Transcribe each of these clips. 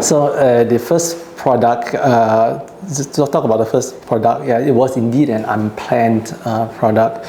So the first product, to talk about the first product, yeah, it was indeed an unplanned product.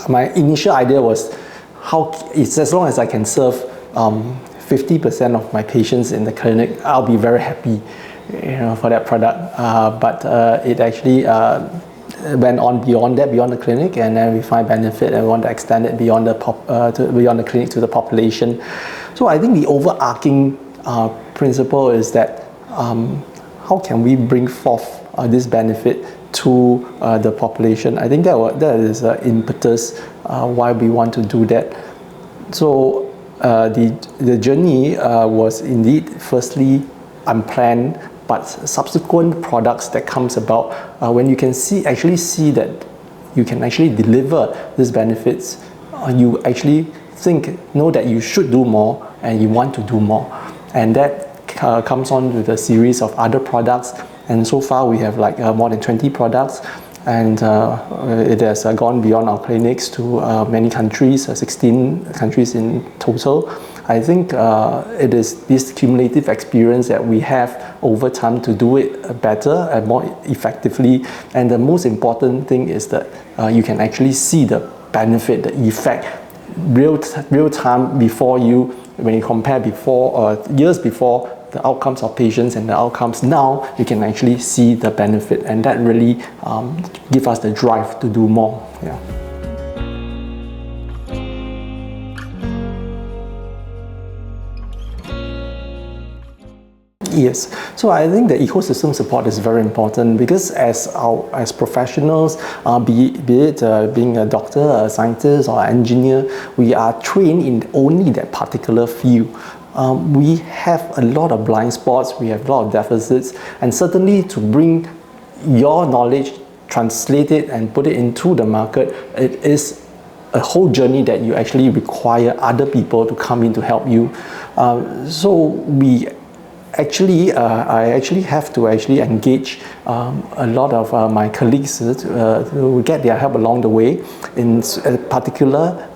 My initial idea was, it's as long as I can serve 50% of my patients in the clinic, I'll be very happy, for that product. But it actually went on beyond that, beyond the clinic, and then we find benefit and we want to extend it beyond the clinic to the population. So I think the overarching principle is that how can we bring forth this benefit to the population? I think that is the impetus why we want to do that. So the journey was indeed firstly unplanned, but subsequent products that comes about when you can actually see that you can actually deliver these benefits, you actually know that you should do more and you want to do more, and that comes on with a series of other products. And so far we have like more than 20 products, and it has gone beyond our clinics to many countries, 16 countries in total. I think it is this cumulative experience that we have over time to do it better and more effectively. And the most important thing is that you can actually see the benefit, the effect, real time before you, when you compare years before, the outcomes of patients and the outcomes now, you can actually see the benefit, and that really gives us the drive to do more. Yeah. Yes, so I think the ecosystem support is very important, because as professionals, be it being a doctor, a scientist, or an engineer, we are trained in only that particular field. We have a lot of blind spots, we have a lot of deficits, and certainly to bring your knowledge, translate it and put it into the market, it is a whole journey that you actually require other people to come in to help you. I actually have to engage a lot of my colleagues to get their help along the way, in particular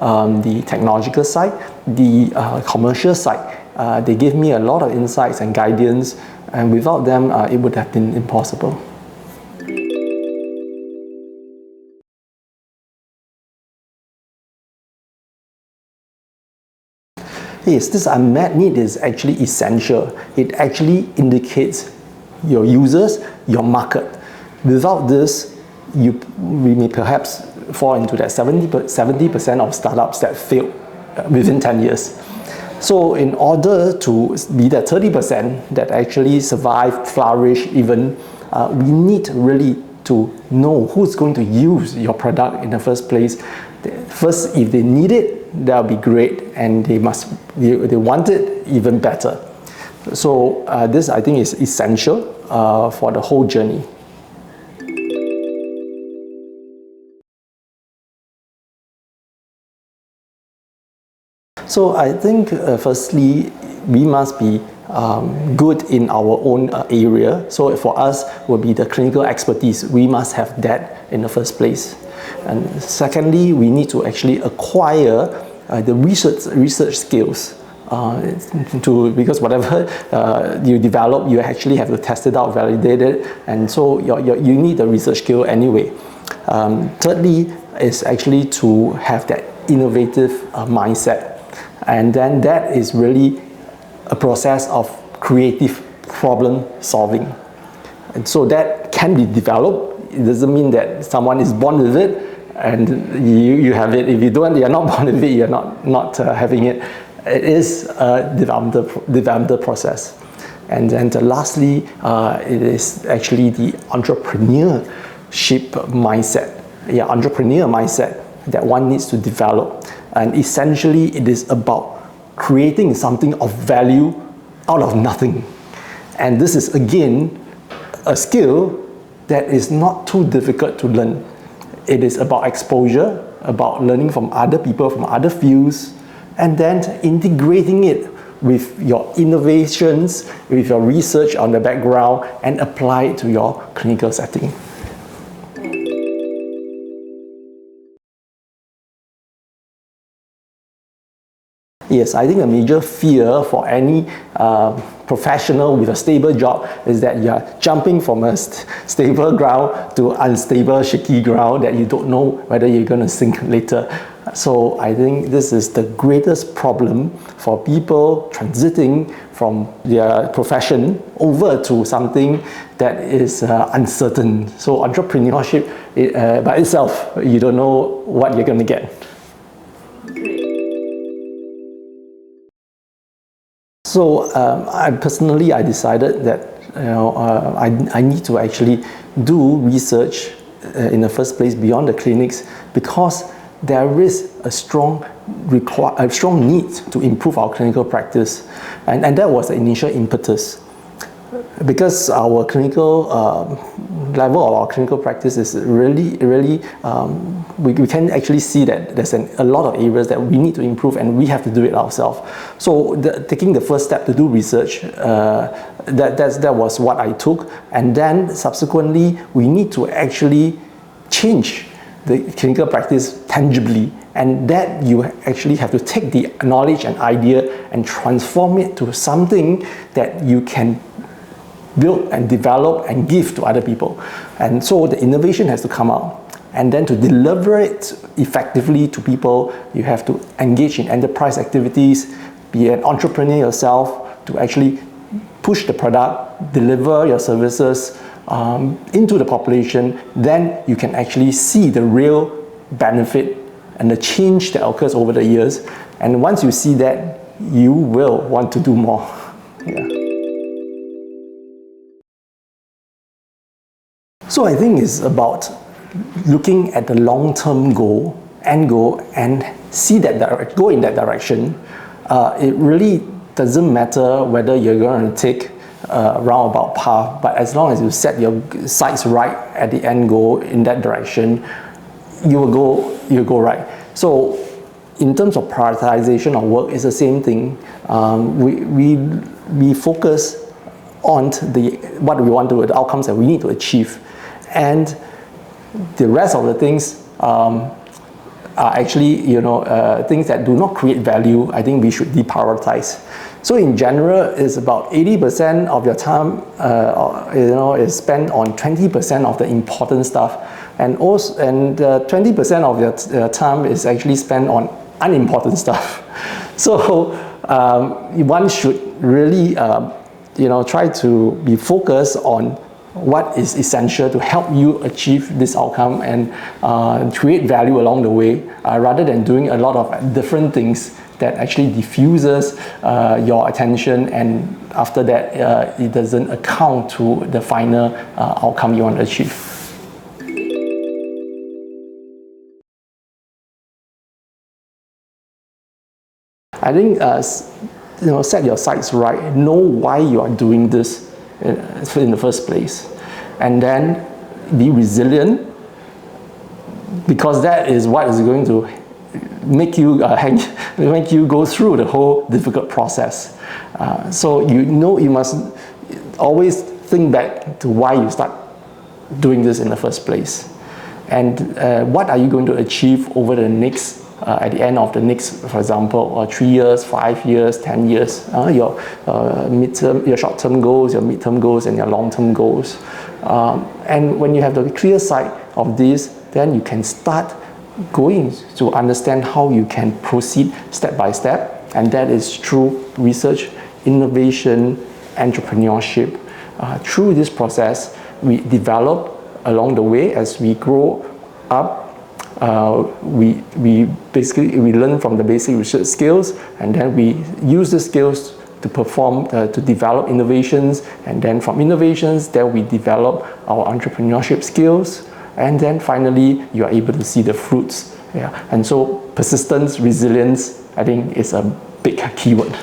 the technological side, the commercial side. They give me a lot of insights and guidance, and without them it would have been impossible. Yes, this unmet need is actually essential. It actually indicates your users, your market. Without this, we may perhaps fall into that 70% of startups that fail within 10 years. So in order to be that 30% that actually survive, flourish even, we need really to know who's going to use your product in the first place. First, if they need it, that'll be great, and they want it even better. So this, I think, is essential for the whole journey. So I think firstly, we must be good in our own area. So for us will be the clinical expertise. We must have that in the first place. And secondly, we need to actually acquire the research skills, because whatever you develop, you actually have to test it out, validate it, and so you need the research skill anyway. Thirdly is actually to have that innovative mindset, and then that is really a process of creative problem solving. And so that can be developed. It doesn't mean that someone is born with it and you have it. If you're not born with it, you're not having it. It is a development process. And then lastly, it is actually the entrepreneurship mindset. Yeah, entrepreneur mindset that one needs to develop. And essentially, it is about creating something of value out of nothing. And this is, again, a skill that is not too difficult to learn. It is about exposure, about learning from other people, from other fields, and then integrating it with your innovations, with your research on the background, and apply it to your clinical setting. Yes, I think a major fear for any professional with a stable job is that you are jumping from a stable ground to unstable, shaky ground that you don't know whether you're going to sink later. So I think this is the greatest problem for people transiting from their profession over to something that is uncertain. So entrepreneurship by itself, you don't know what you're going to get. So I decided that I need to actually do research in the first place beyond the clinics, because there is a strong need to improve our clinical practice, and that was the initial impetus. Because our clinical level of our clinical practice is really, we can actually see that there's a lot of areas that we need to improve, and we have to do it ourselves. So taking the first step to do research, that was what I took, and then subsequently we need to actually change the clinical practice tangibly, and that you actually have to take the knowledge and idea and transform it to something that you can build and develop and give to other people. And so the innovation has to come out, and then to deliver it effectively to people, you have to engage in enterprise activities, be an entrepreneur yourself, to actually push the product, deliver your services into the population. Then you can actually see the real benefit and the change that occurs over the years. And once you see that, you will want to do more. Yeah. So I think it's about looking at the long-term goal, end goal, and see that go in that direction. It really doesn't matter whether you're going to take a roundabout path, but as long as you set your sights right at the end goal in that direction, you'll go right. So in terms of prioritization of work, it's the same thing. We focus on what we want to, the outcomes that we need to achieve. And the rest of the things are actually, things that do not create value. I think we should deprioritize. So in general, it's about 80% of your time, is spent on 20% of the important stuff, and 20% of your time is actually spent on unimportant stuff. So one should really, try to be focused on what is essential to help you achieve this outcome and create value along the way, rather than doing a lot of different things that actually diffuses your attention, and after that it doesn't account to the final outcome you want to achieve. I think set your sights right, know why you are doing this in the first place, and then be resilient, because that is what is going to make you go through the whole difficult process. So you must always think back to why you start doing this in the first place, and what are you going to achieve over the next at the end of the next, for example, 3 years, 5 years, 10 years, your short-term goals, your mid-term goals, and your long-term goals. And when you have the clear sight of this, then you can start going to understand how you can proceed step by step, and that is through research, innovation, entrepreneurship. Through this process, we develop along the way as we grow up. We learn from the basic research skills, and then we use the skills to perform, to develop innovations, and then from innovations, then we develop our entrepreneurship skills, and then finally you are able to see the fruits. Yeah. And so persistence, resilience, I think is a big keyword.